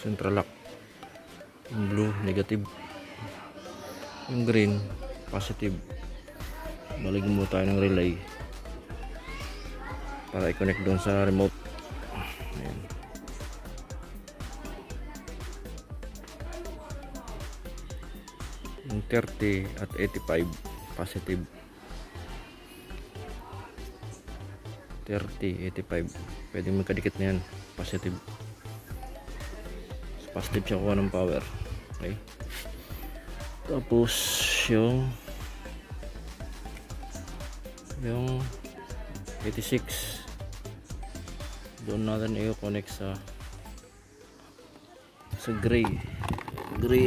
Central lock. Yung blue negative, yung green positive. Balik mo tayo ng relay para i-connect doon sa remote. Ayan. Yung 30 at 85 positive, 30, 85 pwede magkadikit na yan, positive. Positive siya kuha ng power. Okay, tapos yung 86 doon natin i-connect sa gray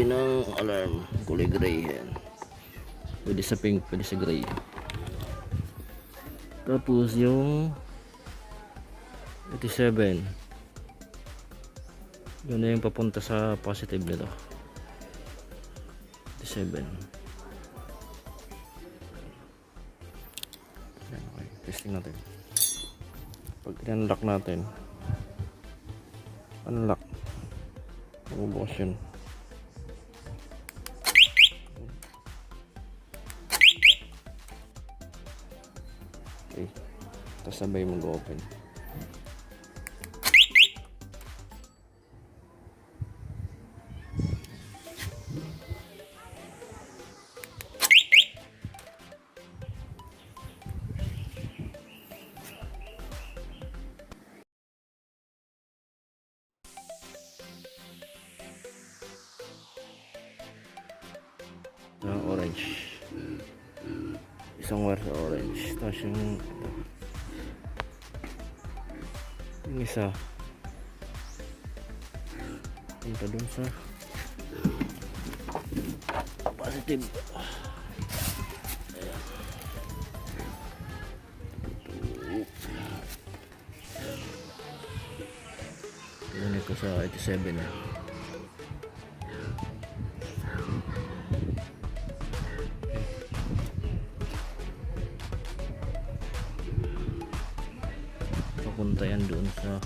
ng alarm, kulay gray. Yan, pwede sa pink, pwede sa gray. Tapos yung 87 yun na yung papunta sa positive nito. 87. Yan, okay. Testing natin. Pag in-unlock natin, unlock, mabubukas yun. Okay, tapos sabay mag-open. Orange, isang wire sa orange, tapos yung isa punta dun sa positive. Ayan, ito sa 87 na. Papunta yan doon sa